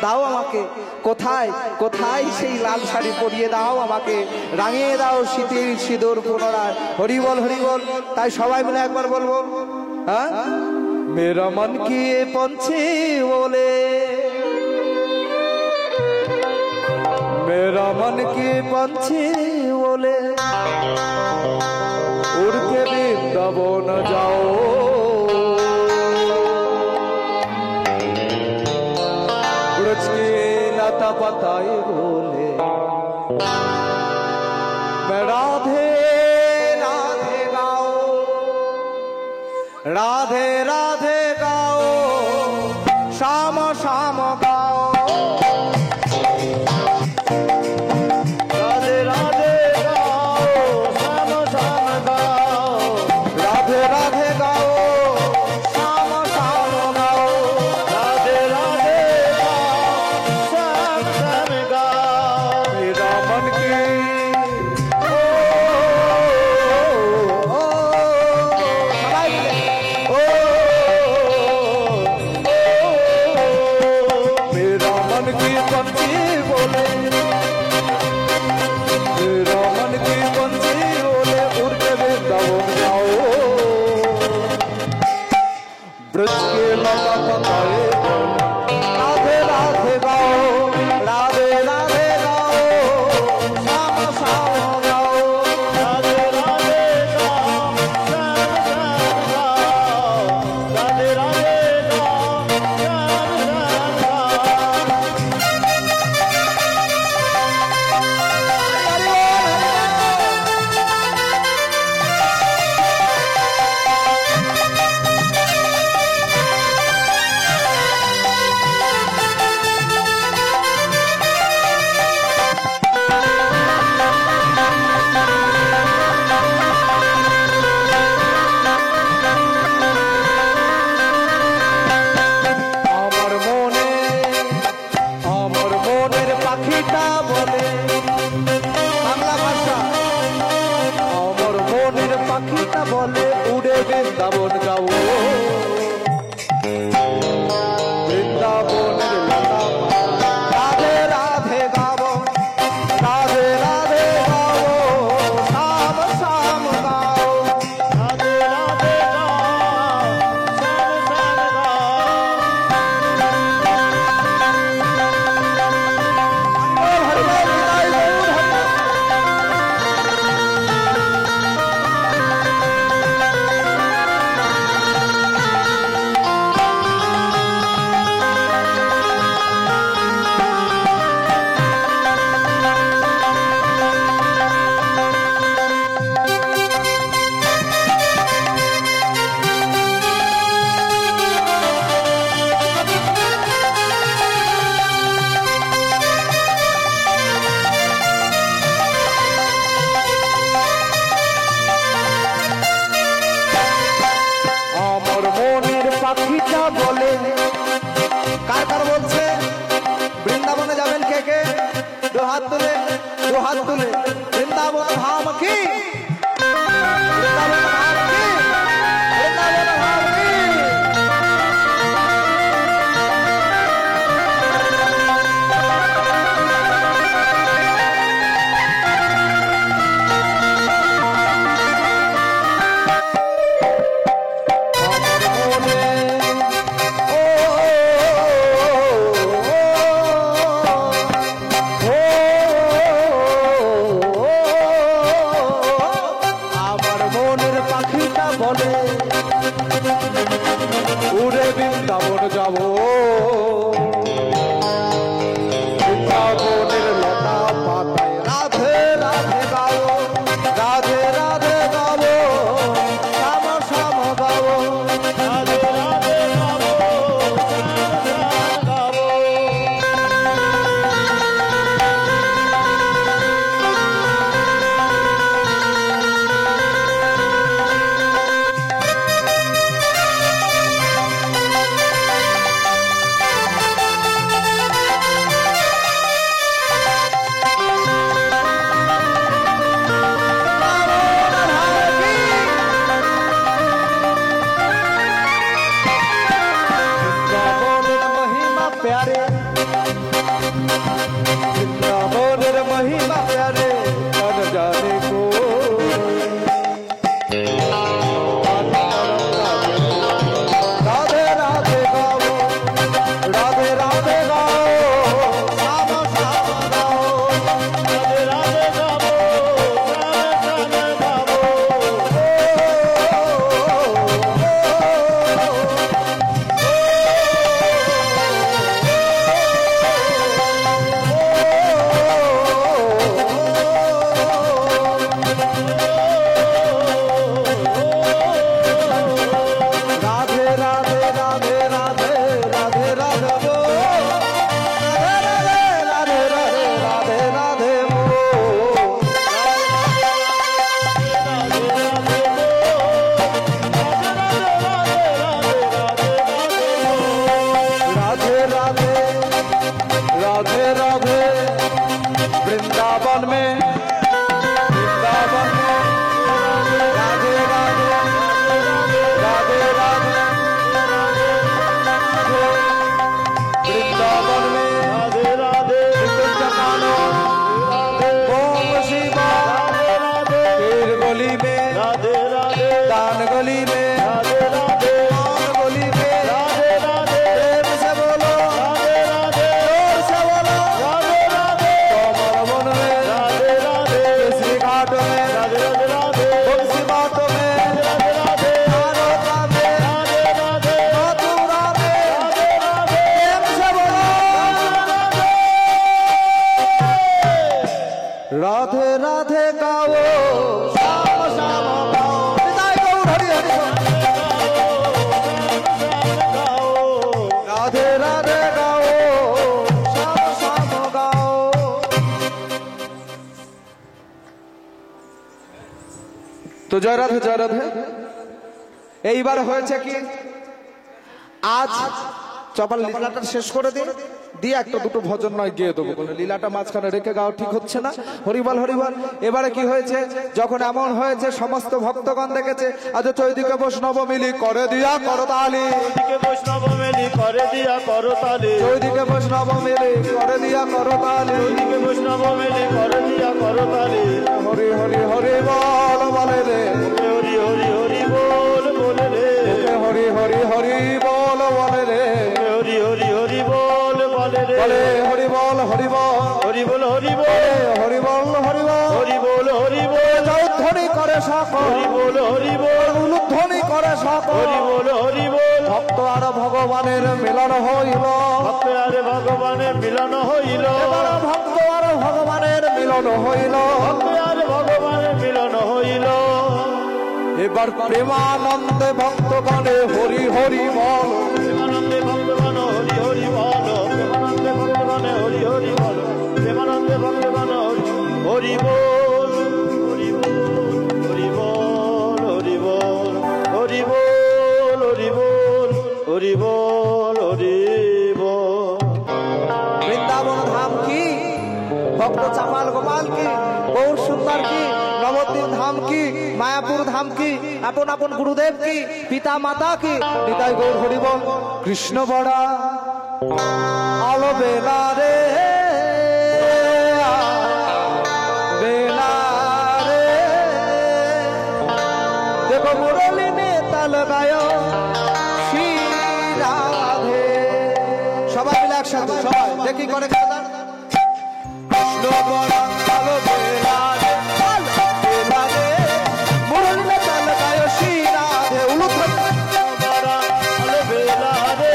S1: দাও আমাকে। কোথায় কোথায় সেই লাল শাড়ি পরিয়ে দাও আমাকে, রাঙিয়ে দাও শীতের সিঁদুর পুনরায়। হরি বল হরি বল। তাই সবাই মিলে একবার বলবো, হ্যাঁ? মেরা মন কি পঞ্ছি বলে, मेरा मन की पंछी बोले उड़ के वृंदावन जाओ, ब्रज की लता पताई बोले मैं राधे राधे गाओ, राधे राधे गाओ, श्याम श्याम गाओ, বৃন্দাবন যাব বৃন্দাবনের লতা পাতায় রাধে রাধে গাবো রাধে রাধে গাবো শ্যাম শ্যাম গাবো
S2: রাধে রাধে গাবো গাবো
S1: বৃন্দাবনের মহিমা প্যারে বৃন্দাবনের মহিমা প্যারে জন জানে গো রাধে রাধে গাবো রাধে রাধে গাও শ্যাম শ্যাম গাও
S2: রাধে রাধে গাবো শ্যাম শ্যাম গাবো
S1: রাধে রাধে রাধে রাধে রাধে রাধে গো রাধে রাধে রাধে রাধে রাধে গো राधे राधे राधे राधे वृंदावन में राधे राधे राधे राधे वृंदावन में
S2: राधे राधे
S1: निकुंज मानो ओम शिवा पीर गली में
S2: राधे राधे
S1: दान गली में
S2: राधे राधे
S1: मान गली में
S2: राधे राधे
S1: प्रेम से बोलो
S2: राधे राधे
S1: जोर से बोलो
S2: राधे राधे
S1: कमल वन में
S2: राधे राधे
S1: केसरी घाट में
S2: राधे राधे राधे
S1: तुलसी बातों में
S2: राधे राधे
S1: आरोता में
S2: राधे राधे
S1: मथुरा में
S2: राधे राधे
S1: प्रेम से बोलो राधे राधे गाओ श्याम श्याम गाओ विदाई गौर हरि हरि राधे राधे गाओ श्याम श्याम गाओ তো জয় রাধে এইবার হয়েছে কি আজ চপাল লীলাটা শেষ করে দিয়ে একটা দুটো ভজন নয় গিয়ে দেবো বলে লীলাটা মাঝখানে রেখে গাও ঠিক হচ্ছে না হরিবল হরিবল এবারে কি হয়েছে যখন এমন হয়েছে সমস্ত ভক্তগণ দেখেছে আজ চৈদিকে বৈষ্ণব মিলি করে দিয়া করতালি
S2: দিকে বৈষ্ণব মেলি করে দিয়া করতালি
S1: চৈদিকে বৈষ্ণব মিলি করে দিয়া করতালি
S2: দিকে বৈষ্ণব মেলি করে দিয়া করতালি
S1: হরি হরি হরি বল বলে রে
S2: হরি হরি হরি বল বলে রে
S1: হরি হরি হরি বল বলে রে
S2: হরি হরি হরি বল বলে রে
S1: বলে হরি বল হরি বল
S2: হরি বল হরি বল
S1: হরি বল হরি বল
S2: হরি বল হরি বল
S1: ধ্বনি করে সকল
S2: হরি বল হরি বল
S1: উলুধ্বনি করে সকল
S2: হরি বল হরি বল
S1: ভক্ত আর ভগবানের মিলন হইল
S2: ভক্ত আরে ভগবানের মিলন হইল
S1: এবার ভক্ত আর ভগবানের মিলন হইল
S2: ভক্ত আরে ভগবানের মিলন হইল
S1: এবার প্রেমানন্দে ভক্তগণে হরি হরি বল
S2: প্রেমানন্দে ভক্তগণ হরি হরি বল প্রেমানন্দে ভক্তগণ হরি হরি বল প্রেমানন্দে ভক্তগণ হরি বল হরি বল হরি বল হরি বল হরি বল হরি বল হরি বল হরি বল
S1: বৃন্দাবন ধাম কি ভক্ত চাপাল গোপাল কি গৌর সুন্দর কি নবদ্বীপ ধাম কি মায়াপুর ধাম কি আপন আপন গুরুদেব কি পিতা মাতা কি নিতাই গৌর হরি বল কৃষ্ণ বড়া আলো বেলা রে বেলা রে দেখো মুরলী মে তাল গায় শ্রী রাধে সবাই মিলে একসাথে সবাই দেখি করে খেলা কৃষ্ণ বড়া আলো বেলা রে বেলা রে মুরলী মে তাল গায় শ্রী রাধে উলুধ্বনি
S2: আলো বেলা রে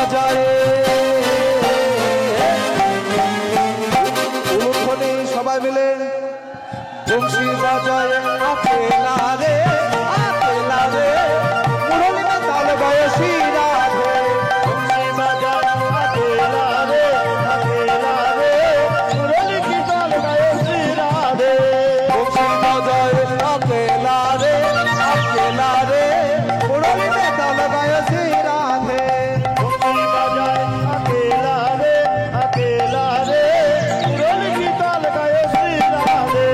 S1: বাজায় উলুধ্বনি সবাই মিলে বংশী বাজায় আকেলা রে মুরলী মে তাল বয়সী রাধে
S2: বংশী বাজায় আকেলা রে মুরলী কি তাল গায়ে শ্রী রাধে
S1: বংশী বাজায় আকেলা রে মুরলী মে তাল বয়সী রাধে
S2: বংশী বাজায় আকেলা রে মুরলী কি তাল গায়ে শ্রী রাধে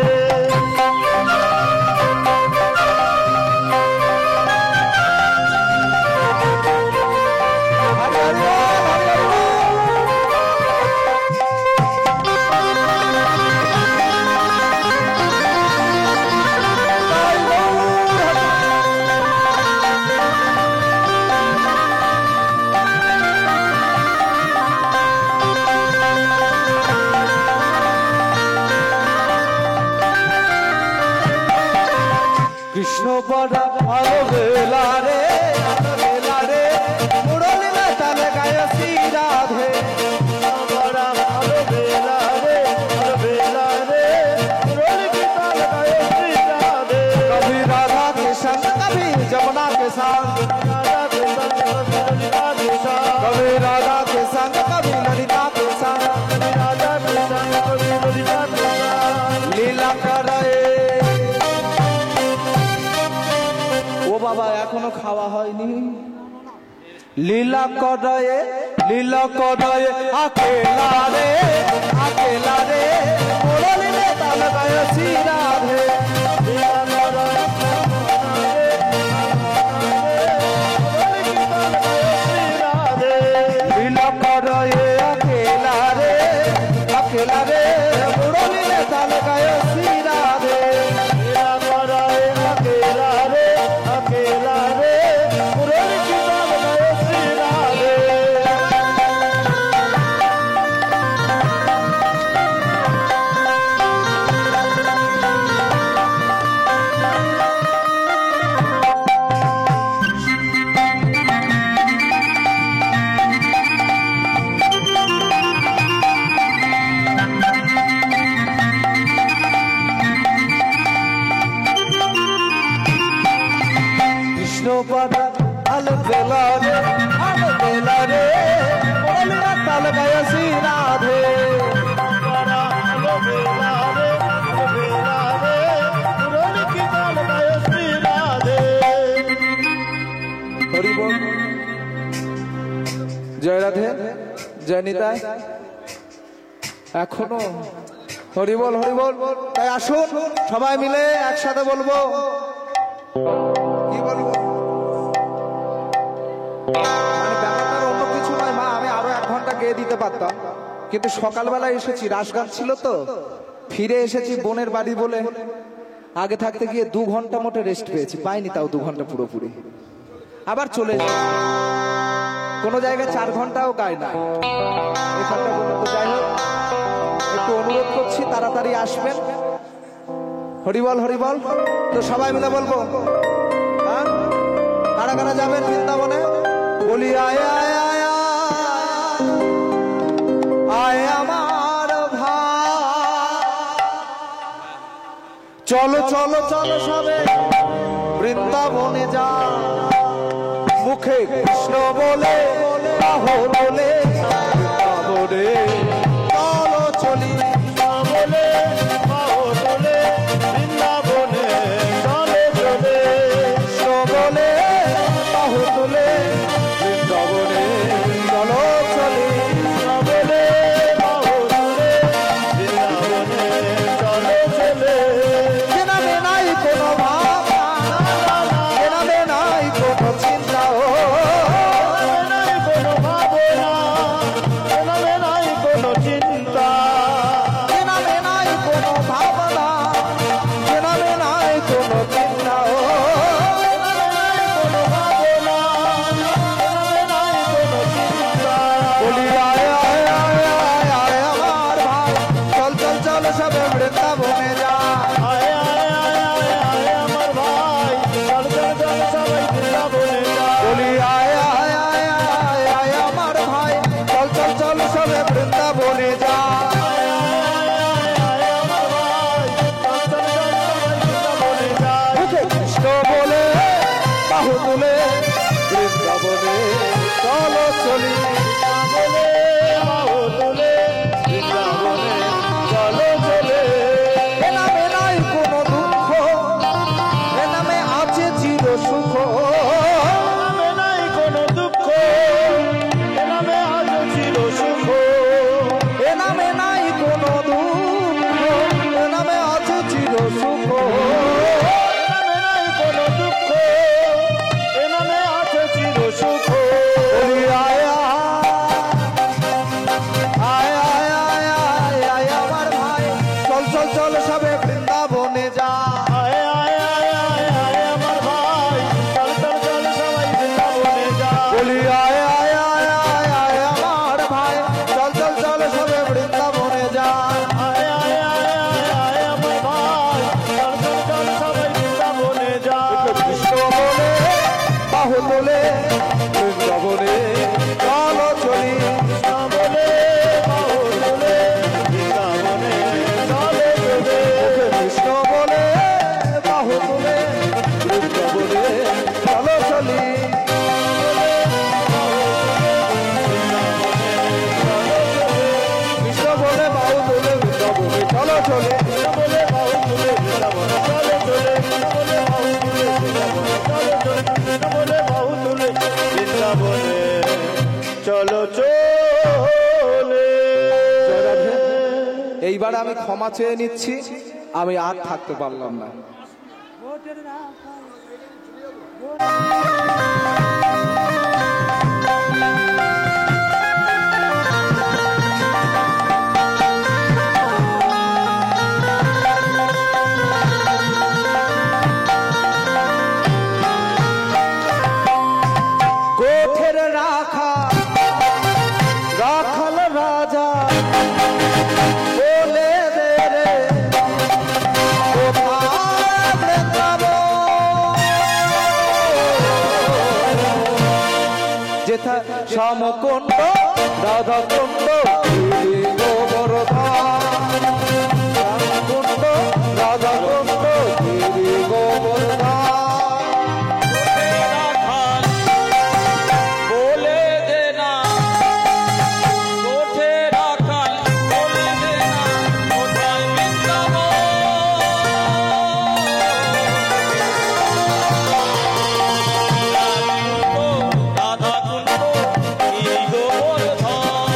S1: কৃষ্ণ পড়া আলো বেলা রে মুরলী মে তাল গায়সী রাধে
S2: বড়া ভালো বেলা রে মুরলী কি তাল গায়ে শ্রী রাধে
S1: कभी राधा के संग कभी जमुना के संग
S2: राधा के संग राधे श्याम
S1: कभी राधा के संग कभी ललिता के संग
S2: राधा के संग कभी ललिता के संग
S1: লীলা করে ও বাবা এখনো খাওয়া হয়নি লীলা করে আকেলা রে মুরলী মে তাল গায়সী রাধে লীলা করে আকেলা রে মুরলী মে তাল গায়সী রাধে কৃষ্ণ পদা আলো বেলা রে মুরলী মে তাল গায়সী রাধে হরি বল জয় রাধে জয় নিতাই এখনো হরি বল তাই আসুন সবাই মিলে একসাথে বলবো কি বলবো মানে ব্যাপারটা অন্য কিছু নয় মা আমি আরো 1 ঘন্টা গেয়ে দিতে পারতাম কিন্তু সকালবেলা এসেছি রাস গান ছিল তো ফিরে এসেছি বোনের বাড়ি বলে আগে থাকতে গিয়ে 2 ঘন্টা মোটে রেস্ট পেয়েছি পাইনি তাও 2 ঘন্টা পুরোপুরি আবার চলে যাই কোনো জায়গায় 4 ঘন্টাও গায় না এখানটা পর্যন্ত যাই হোক একটু অনুরোধ করছি তাড়াতাড়ি আসবেন হরিবল তো সবাই মিলে বলবো হ্যাঁ কারা কারা যাবেন বৃন্দাবনে বলি আয় আয় আয় আয় আমার ভাই চলো সবে বৃন্দাবনে যা মুখে কৃষ্ণ বলে বাহো বলে বৃন্দাবনে চলো চলি
S2: বলে বাহো বলে বৃন্দাবনে চলে চলে
S1: কৃষ্ণ বলে বাহু তুলে বৃন্দাবনে চলো চলি
S2: বলে বাহো বলে বৃন্দাবনে চলে চলে
S1: জেনাবে নাই কোনো ভাবনা জেনাবে নাই কোনো চিন্তা ও
S2: নাই কোনো ভাবনা নাই কোনো চিন্তা
S1: বৃন্দাবনে চলো চলি।
S2: বলে বাহু তুলে বৃন্দাবনে চলো চলে।
S1: এ নামে নাই কোনো দুঃখ, এ নামে আছে চির সুখ।
S2: নামে নাই কোনো দুঃখ, এ নামে আজ চির সুখ।
S1: এ নামে নাই কোনো দুঃখ, এ নামে আছে চির সুখ।
S2: নামে নাই কোনো দুঃখ, এ নামে আছে চির সুখ।
S1: বলি আয় আয় আয় আয় আয় আয় আমার ভাই, চল চল চল সবে বৃন্দাবনে যা।
S2: আয় আয় আয় আয় আয় আমার ভাই, চল চল চল সবাই বৃন্দাবনে যা।
S1: বলি আয় আয় আয় আয় আয় আমার ভাই, চল চল চল সবে বৃন্দাবনে যা।
S2: আয় আয় আয় আয় আয় আমার ভাই, চল চল চল সবাই বৃন্দাবনে যা।
S1: কৃষ্ণ বলে বাহু তোলে বৃন্দাবনে চলো চলি।
S2: কৃষ্ণ বলে বাহু তুলে বৃন্দাবনে চলে চলে।
S1: কৃষ্ণ বলে বাহু তোলে বৃন্দাবনে চলো চলি। কৃষ্ণ বলে বাহু তোলে বৃন্দাবনে চলো চলে।
S2: বলে বাহু তুলে বৃন্দাবনে চলে চলে। বলে বাহু তুলে বৃন্দাবনে চলে চলে। বলে বাহু তুলে বৃন্দাবনে চলো চলে।
S1: এইবার আমি ক্ষমা চেয়ে নিচ্ছি, আমি আর থাকতে পারলাম না। গোঠের রাখা রাখাল রাজা বলে দে রে কোথায় বৃন্দাবন। যেথা শ্যামকুণ্ড রাধাকুণ্ড গিরি গোবর্ধন। শ্যামকুণ্ড রাধাকুণ্ড গিরি গোবর্ধন।
S3: বলে দে না কোঠে রাখাল, বলে দে না কোথায় বৃন্দাবন। রাধা কুণ্ড গিরি গোবর্ধন।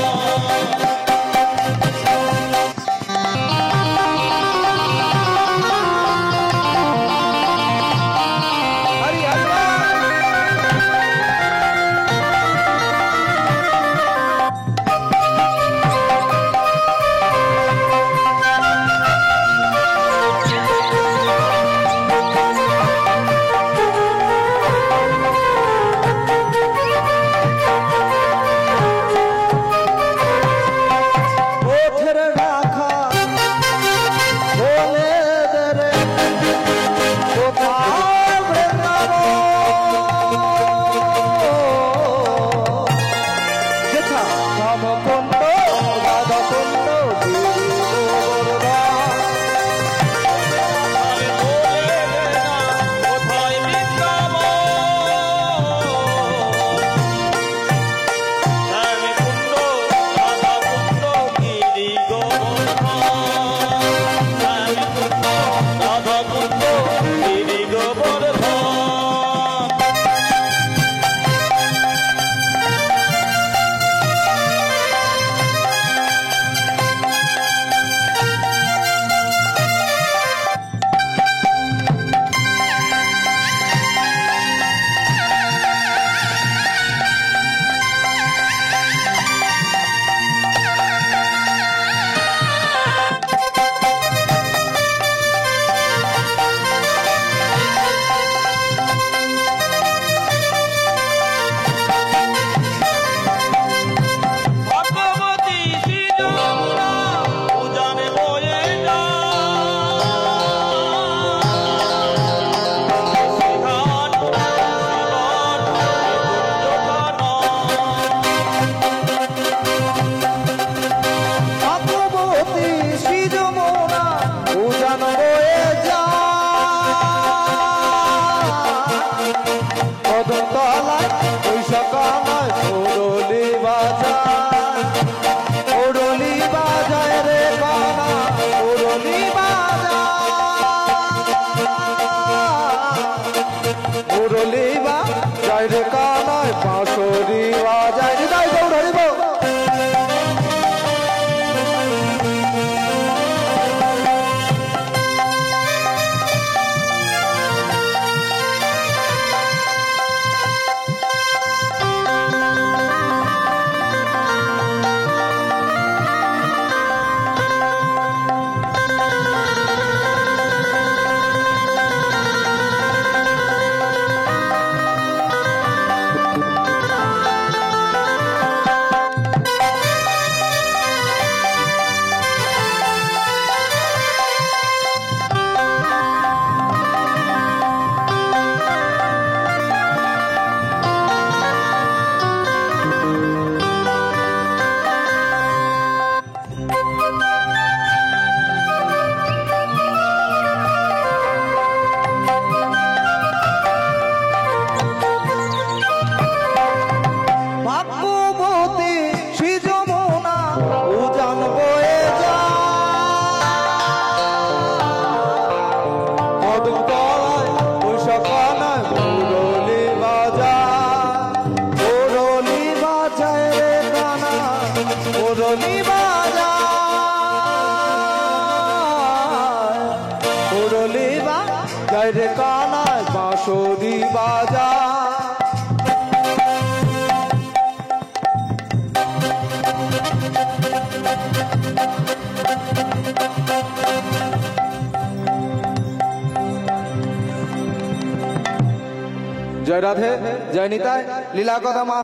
S1: কানায় বাঁশরি বাজায় হৃদয় গৌর হরিব। ভাগ্যবতী শ্রী যমুনা উজান বয়ে যায় কদম তলায় বৈশাখানায় মুরলি বাজায় রে কানা মুরলি বাজায় রে কানায় বাঁশরি বাজায়। জয় রাধে, জয় নিতাই, লীলা কথা মা।